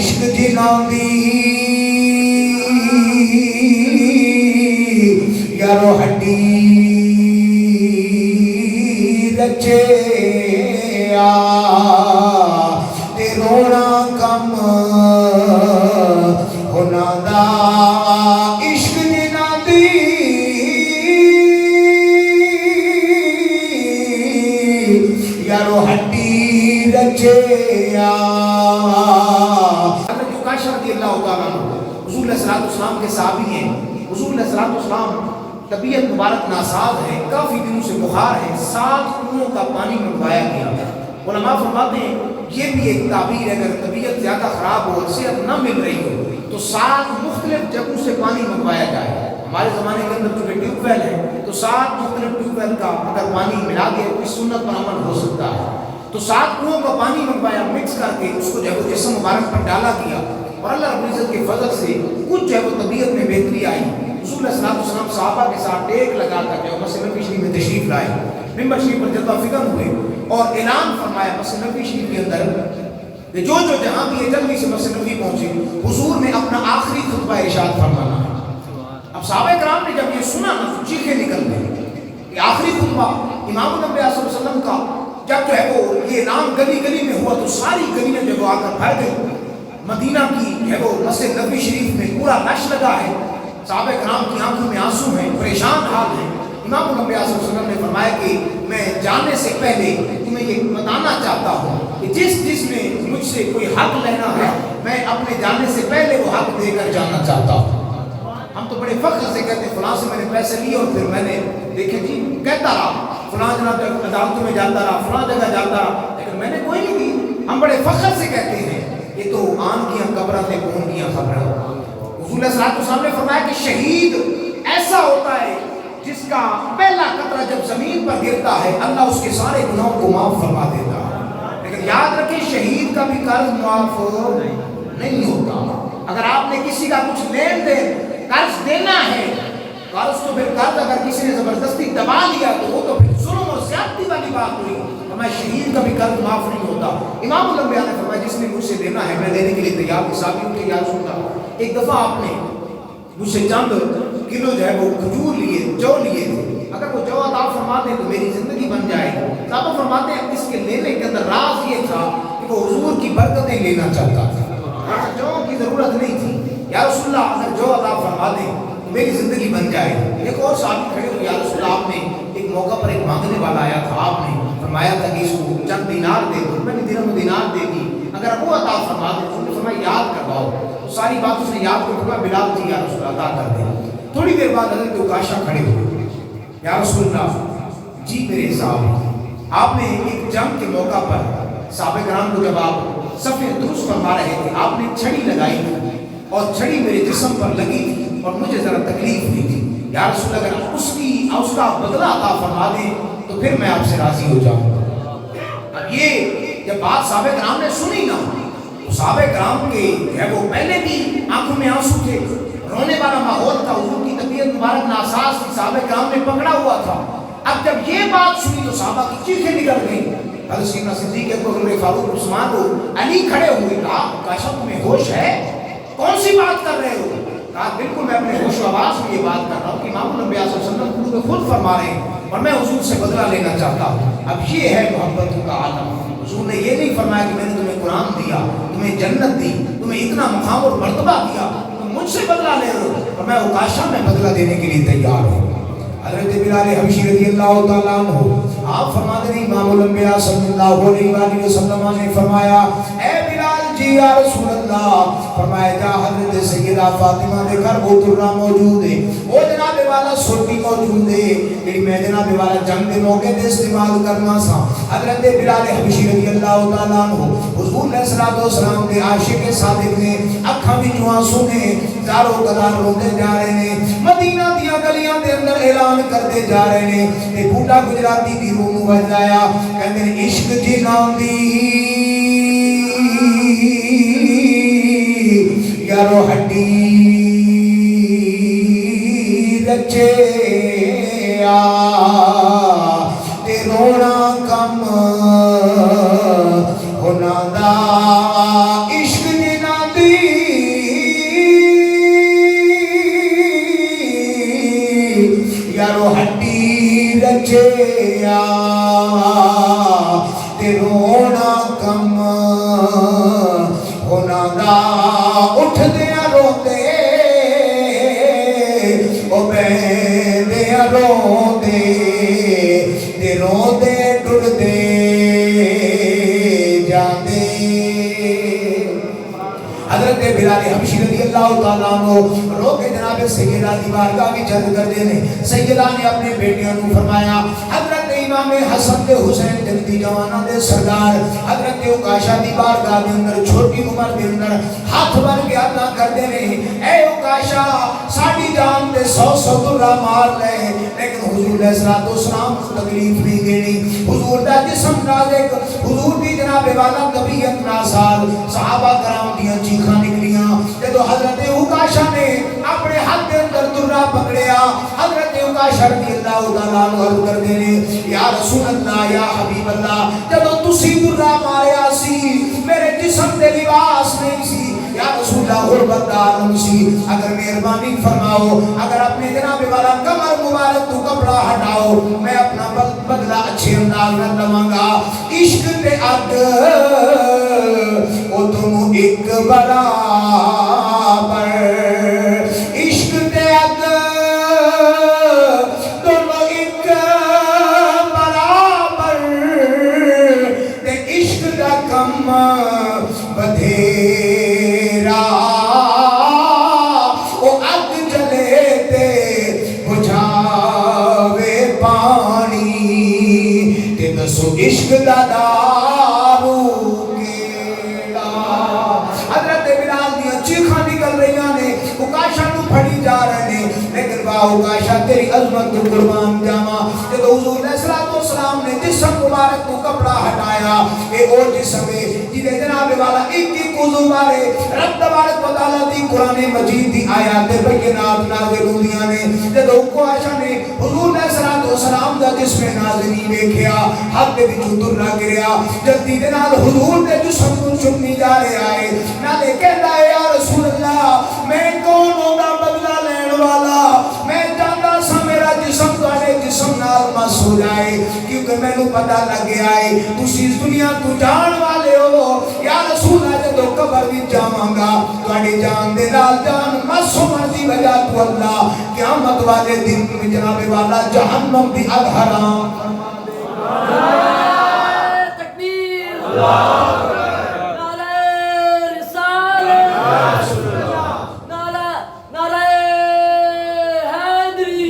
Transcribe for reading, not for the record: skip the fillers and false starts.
عشق جنہاں دی یارو ہڈی رچے تے رونا کم ہونا دا عشق جنہاں دی یارو ہڈی رچے رضی اللہ تعالیٰ حضور علیہ السلام کے صحابی ہیں. حضور علیہ السلام طبیعت مبارک ناساز ہے, کافی دنوں سے بخار ہے, 7 کنوؤں کا پانی منگوایا گیا. علماء فرماتے ہیں یہ بھی ایک تعبیر ہے, اگر طبیعت زیادہ خراب ہو, صحت نہ مل رہی ہو تو 7 مختلف جگہوں سے پانی منگوایا جائے. ہمارے زمانے کے اندر چونکہ ٹیوب ویل ہے تو 7 مختلف ٹیوب ویل کا اگر پانی ملا دے تو اس سنت پر عمل ہو سکتا ہے. تو 7 کنوؤں کا پانی منگوایا, مکس کر کے اس کو جو ہے وہ جسم مبارک پر ڈالا گیا, اور اللہ رب العزت کے فضل سے کچھ جو ہے وہ طبیعت میں بہتری آئی. رسول اللہ صلی اللہ علیہ وسلم صحابہ کے ساتھ ٹیک لگا کر جو مسجد نبوی شریف میں تشریف لائے, ممبر شریف پر جلوہ فکر ہوئے اور اعلان فرمایا مسجد نبوی شریف کے اندر جو جہاں بھی جلدی سے مسجد نبوی پہنچے حضور نے اپنا آخری خطبہ ارشاد فرمانا ہے. اب صحابہ کرام نے جب یہ سنا نا تو چیخیں نکل گئی. یہ آخری خطبہ امام الانبیاء صلی اللہ علیہ وسلم کا جب جو ہے وہ یہ اعلان گلی گلی میں ہوا تو ساری گلیاں جو آ کر بھر گئی. مدینہ کی جو ہے وہ مسجد نبوی شریف میں پورا رش لگا ہے, صحابہ کرام کی آنکھوں میں آنسو ہیں, پریشان حال ہیں. امام الانبیاء صلی اللہ علیہ وسلم نے فرمایا کہ میں جانے سے پہلے تمہیں یہ بتانا چاہتا ہوں کہ جس نے مجھ سے کوئی حق لینا ہے میں اپنے جانے سے پہلے وہ حق دے کر جانا چاہتا ہوں. ہم تو بڑے فخر سے کہتے ہیں فلاں سے میں نے پیسے لیے اور پھر میں نے دیکھیں جی کہتا رہا فلاں جناب عدالتوں میں جاتا رہا, فلاں جگہ جاتا رہا, لیکن میں نے کوئی نہیں دی. ہم بڑے فخر سے کہتے ہیں یہ تو آن کیا قبریں تھے کون کیا خبریں. حضور علیہ السلام نے فرمایا کہ شہید ایسا ہوتا ہے جس کا پہلا قطرہ جب زمین پر گرتا ہے اللہ اس کے سارے گناہوں کو معاف فرما دیتا ہے. لیکن یاد رکھیں شہید کا بھی قرض معاف نہیں ہوتا. اگر آپ نے کسی کا کچھ لین دین قرض دینا ہے, قرض تو پھر قرض اگر کسی نے زبردستی دبا لیا تو وہ تو پھر ظلم اور زیادتی والی بات ہوئی. فرمایا شہید کا بھی قرض معاف نہیں ہوتا. امام الانبیاء نے فرمایا جس نے مجھ سے دینا ہے میں دینے کے لیے تیار ہوں. صحابیوں کے یاد سنتا ایک دفعہ آپ نے مجھ سے چند کلو جو ہے وہ کھجور لیے, جو لیے تھے, اگر وہ جو عطا فرما دیں تو میری زندگی بن جائے. صحابہ فرماتے ہیں اس کے لینے کے اندر راز یہ تھا کہ وہ حضور کی برکتیں لینا چاہتا تھا, جو کی ضرورت نہیں تھی. یا رسول اللہ اگر جو عطا فرما دیں تو میری زندگی بن جائے. ایک اور صحابی کھڑے ہوئے, یا رسول اللہ آپ نے ایک موقع پر ایک مانگنے والا آیا تھا, آپ نے فرمایا تھا کہ اس کو چند دینار دے دو, میں نے درہم و دینار دے دی, اگر وہ عطا فرما دے تو فرمایا یاد کرواؤ. ساری بات اس نے یاد کر فرمایا بلال جی یا رسول اللہ عطا کر دیں. تھوڑی دیر بعد حضرت عکاشہ کھڑے ہوئے, یا رسول اللہ جی میرے صاحب آپ نے ایک جنگ کے موقع پر صحابہ کرام کو جب آپ صفے درست فرما رہے تھے آپ نے چھڑی لگائی تھی اور چھڑی میرے جسم پر لگی تھی اور مجھے ذرا تکلیف ہوئی تھی. یا رسول اللہ اگر اس کا بدلہ عطا فرما دیں تو پھر میں آپ سے راضی ہو جاؤں گا. اب یہ جب بات صحابہ کرام نے سنی نا تو صحابہ کرام کے ہے وہ پہلے بھی آنکھوں میں آنسو تھے, رونے والا ماحول تھا, حضور کی طبیعت مبارک ناساز تھی, صحابہ کرام نے پکڑا ہوا تھا. اب جب یہ بات سنی تو صحابہ کی چیخیں نکل گئیں. حضرت سیدنا صدیق اکبر عمر فاروق عثمان کو علی کھڑے ہوئے, کہا عکاشہ تمہیں ہوش ہے, کون سی بات کر رہے ہو؟ کہا بالکل میں اپنے ہوش و آواز میں یہ بات کر رہا ہوں کہ امام الانبیاء صلی اللہ علیہ وسلم خود فرما رہے ہیں اور میں حضور سے بدلہ لینا چاہتا ہوں. اب یہ ہے محبت کا عالم. حضور نے یہ نہیں فرمایا کہ میں نے تمہیں قرآن دیا, تمہیں جنت دی, تمہیں اتنا مقام اور مرتبہ دیا, تم مجھ سے بدلہ لے رہے ہو, اور میں عکاشہ میں بدلہ دینے کے لیے تیار ہوں. حضرت بلال حبشی رضی اللہ تعالیٰ عنہ آپ فرماتے ہیں امام الانبیاء صلی اللہ علیہ وسلم نے فرمایا اے بلال جی یا رسول اللہ, فرمایا جا حضرت سیدہ فاطمہ دے گھر وہ درہ موجود ہے, وہ جناب والا سوٹی موجود ہے جڑی میں جناب والا جنگ دے موقع دے استعمال کرنا سا. حضرت بلال حبشی رضی اللہ تعالیٰ عنہ حضور علیہ السلام دے عاشق صادق نے اکھاں وچوں آنسو نے زارو قدار روندے جا رہے نے, مدینہ دیاں گلیاں دے اندر اعلان کرتے جا رہے نے. تے بوٹا گجراتی دی روح نوں وجایا, کہندے عشق جنہاں دی یارو ہڈی رچے تے رونا کم ہونا دا عشق جنہاں دی نالو ہڈی رچیا تے رونا کم ہونا دا اٹھ دیا روتے او بیندیا روتے تے روتے ٹر دے جاندے حضرت بلال حبشی رضی اللہ تعالیٰ عنہ رو کے جناب سیدہ دی بارگاہ بھی جلد کر دینے سیدہ نے اپنے بیٹیوں نے فرمایا حضرت امام حسن دے حسین جلدی جوانہ دے سردار حضرت عکاشہ دی بارگاہ دے اندر چھوٹی عمر دے اندر ہاتھ بن کے اللہ کر دینے اے عکاشہ ساڑی جان دے 100 درہ مار لے لیکن حضور علیہ السلام تکلیف نہیں دینی حضور دا جسم نازک حضور دی جناب والا طبیعت ناسال صحابہ کرام دیاں چیخاں نکلیاں جدو حضرت عکاشہ نے اپنے ہاتھ کے اندر درہ پکڑیا حضرت عکاشہ رضی اللہ تعالیٰ عنہ عرض کر دینے یا رسول اللہ یا حبیب اللہ جدو تسی درہ ماریا سی میرے جسم دے لباس نہیں سی یا رسول اللہ غربت دارم سی اگر مہربانی فرماؤ اگر اپنے جناب والا کمر مبارک تو کپڑا ہٹاؤ میں اپنا بدلہ اچھے انداز میں لمانگا عشق تے اگ او تم ایک برابر عشق تے اگ دونوں ایک برابر تے عشق دا کم بدھیرا او اگ جلے تے بجھاوے پانی تے دسو عشق دا دارو کیڑا حضرت بلال دیا چیخاں نکل رہیاں نے عکاشہ نو پھڑی جا رہے نے لیکن واہ عکاشہ تیری عظمت کو قربان جاما جب حضور علیہ السلام نے جسم مبارک کو کپڑا ہٹایا اے او جسم ہے جنہیں جناب والا ایک عضو بارے رب تبارک و تعالیٰ دی قرآن مجید دی آیات بینات نازل ہوندیاں نے جب عکاشہ نے حضور علیہ السلام دا جسم نازلی دیکھیا حق دے وچوں درہ گریا جلدی دے نال حضور دے جسم کو چمنی جا رہے آئے نالے کہتا ہے یا رسول اللہ میں کون ہوں گا بدلہ لین والا میں جانتا سا میرا جسم تواڈے جسم نال مس ہو جائے کیونکہ میں نو پتہ لگ گیا ہے تسی اس دنیا تو جان والے ہو یا رسول اللہ جدو قبر بھی جاواں گا تواڈی جان دے نال جان مس ہون دی وجہ تو اللہ قیامت والے دن میں جناب والا جہنم دی اگ حرام فرما دے تکبیر اللہ نعرہ رسالت نعرہ حیدری